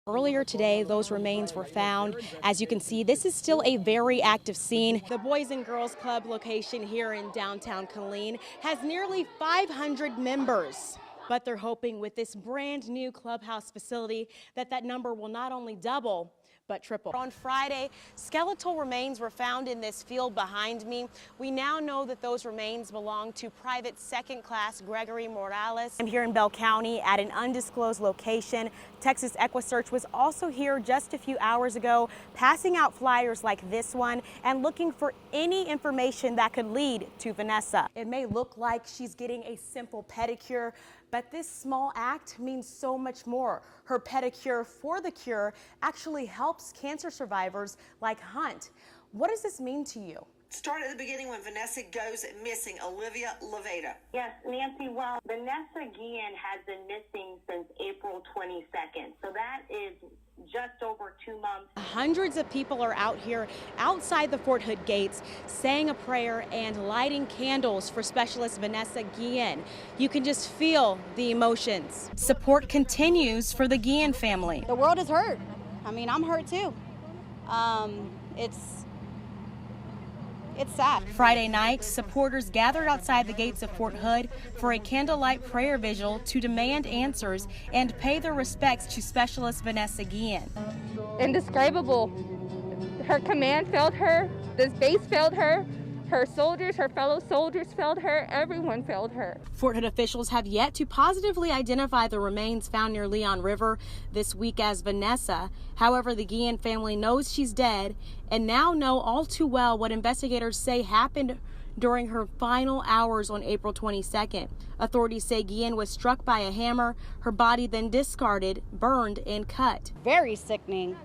Earlier today, those remains were found. As you can see, this is still a very active scene. The Boys and Girls Club location here in downtown Killeen has nearly 500 members. But they're hoping with this brand new clubhouse facility that number will not only double, but triple. On Friday, skeletal remains were found in this field behind me. We now know that those remains belong to Private Second Class Gregory Morales. I'm here in Bell County at an undisclosed location. Texas EquiSearch was also here just a few hours ago, passing out flyers like this one and looking for any information that could lead to Vanessa. It may look like she's getting a simple pedicure, but this small act means so much more. Her pedicure for the cure actually helps cancer survivors like Hunt. What does this mean to you? Start at the beginning when Vanessa goes missing, Olivia Levada. Yes, Nancy, well, Vanessa Guillen has been missing since April 22nd, so that is just over 2 months. Hundreds of people are out here outside the Fort Hood gates saying a prayer and lighting candles for specialist Vanessa Guillen. You can just feel the emotions. Support continues for the Guillen family. The world is hurt. I mean, I'm hurt too. It's sad. Friday night, supporters gathered outside the gates of Fort Hood for a candlelight prayer vigil to demand answers and pay their respects to specialist Vanessa Guillen. Indescribable. Her command failed her, this base failed her, her soldiers, her fellow soldiers failed her, everyone failed her. Fort Hood officials have yet to positively identify the remains found near Leon River this week as Vanessa. However, the Guillen family knows she's dead and now know all too well what investigators say happened during her final hours on April 22nd. Authorities say Guillen was struck by a hammer, her body then discarded, burned, and cut. Very sickening.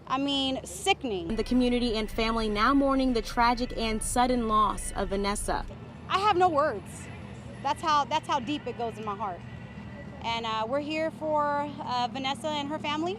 I mean, sickening. The community and family now mourning the tragic and sudden loss of Vanessa. I have no words. That's how deep it goes in my heart. And we're here for Vanessa and her family,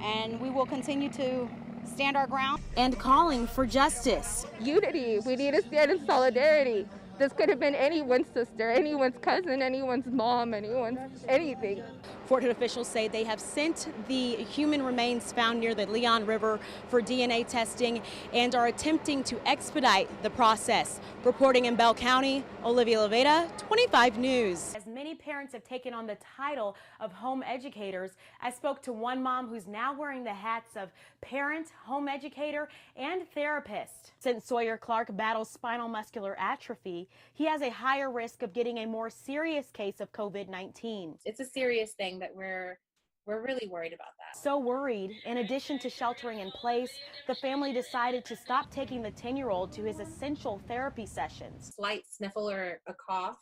and we will continue to stand our ground. And calling for justice. Unity. We need to stand in solidarity. This could have been anyone's sister, anyone's cousin, anyone's mom, anyone's anything. Fort Hood officials say they have sent the human remains found near the Leon River for DNA testing and are attempting to expedite the process. Reporting in Bell County, Olivia Levada, 25 News. As many parents have taken on the title of home educators, I spoke to one mom who's now wearing the hats of parent, home educator, and therapist. Since Sawyer Clark battles spinal muscular atrophy, he has a higher risk of getting a more serious case of COVID-19. It's a serious thing that we're really worried about that. So worried, in addition to sheltering in place, the family decided to stop taking the 10-year-old to his essential therapy sessions. Slight sniffle or a cough.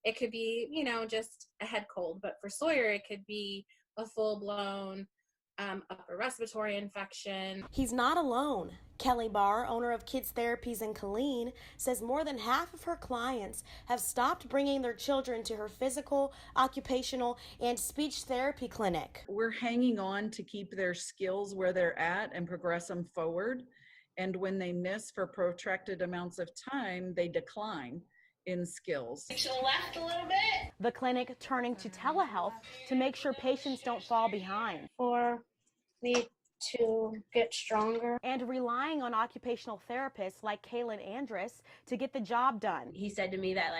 It could be, just a head cold, but for Sawyer, it could be a full-blown upper respiratory infection. He's not alone. Kelly Barr, owner of Kids Therapies in Killeen, says more than half of her clients have stopped bringing their children to her physical, occupational, and speech therapy clinic. We're hanging on to keep their skills where they're at and progress them forward. And when they miss for protracted amounts of time, they decline in skills. To the left a little bit. The clinic turning to telehealth to make sure patients don't fall behind. For me to get stronger. And relying on occupational therapists like Kaylin Andrus to get the job done. He said to me that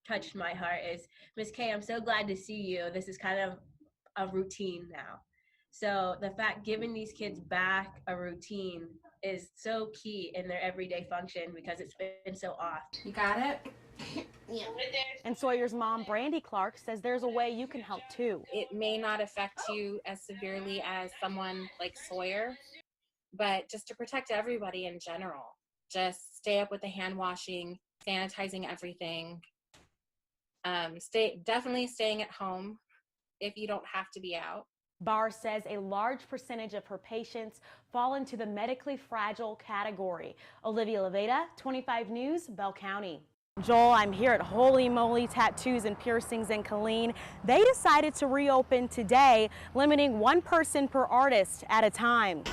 touched my heart is, Miss K, I'm so glad to see you. This is kind of a routine now. So the fact giving these kids back a routine is so key in their everyday function because it's been so off. You got it? Yeah. And Sawyer's mom, Brandy Clark, says there's a way you can help too. It may not affect you as severely as someone like Sawyer, but just to protect everybody in general, just stay up with the hand washing, sanitizing everything. Definitely staying at home if you don't have to be out. Barr says a large percentage of her patients fall into the medically fragile category. Olivia Levada, 25 News, Bell County. Joel, I'm here at Holy Moly Tattoos and Piercings in Killeen. They decided to reopen today, limiting one person per artist at a time.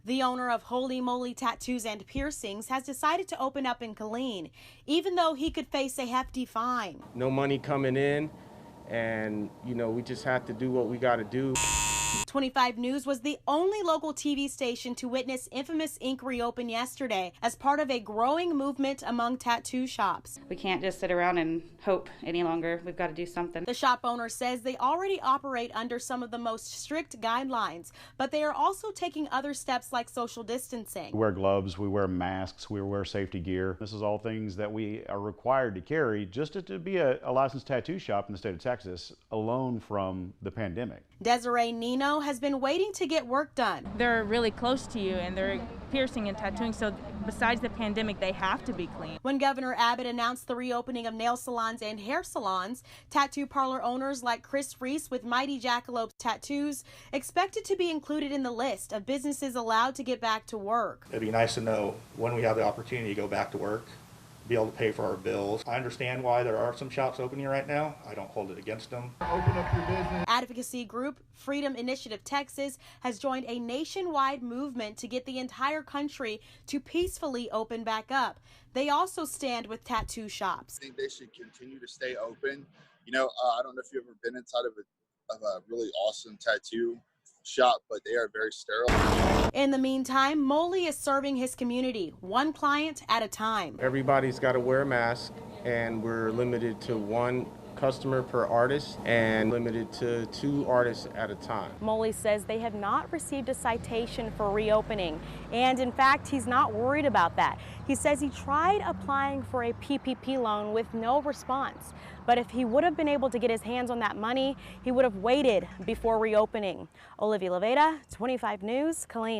The owner of Holy Moly Tattoos and Piercings has decided to open up in Killeen, even though he could face a hefty fine. No money coming in, and we just have to do what we got to do. 25 News was the only local TV station to witness Infamous Ink reopen yesterday as part of a growing movement among tattoo shops. We can't just sit around and hope any longer. We've got to do something. The shop owner says they already operate under some of the most strict guidelines, but they are also taking other steps like social distancing. We wear gloves, we wear masks, we wear safety gear. This is all things that we are required to carry just to be a licensed tattoo shop in the state of Texas, alone from the pandemic. Desiree Nino has been waiting to get work done. They're really close to you and they're piercing and tattooing, so besides the pandemic, they have to be clean. When Governor Abbott announced the reopening of nail salons and hair salons, tattoo parlor owners like Chris Reese with Mighty Jackalope Tattoos expected to be included in the list of businesses allowed to get back to work. It'd be nice to know when we have the opportunity to go back to work, be able to pay for our bills. I understand why there are some shops opening right now. I don't hold it against them. Open up your business. Advocacy group Freedom Initiative Texas has joined a nationwide movement to get the entire country to peacefully open back up. They also stand with tattoo shops. I think they should continue to stay open. You know, I don't know if you've ever been inside of a really awesome tattoo shop, but they are very sterile. In the meantime, Moley is serving his community, one client at a time. Everybody's got to wear a mask, and we're limited to one customer per artist and limited to 2 artists at a time. Moley says they have not received a citation for reopening, and in fact, he's not worried about that. He says he tried applying for a PPP loan with no response, but if he would have been able to get his hands on that money, he would have waited before reopening. Olivia Levada, 25 News, Killeen.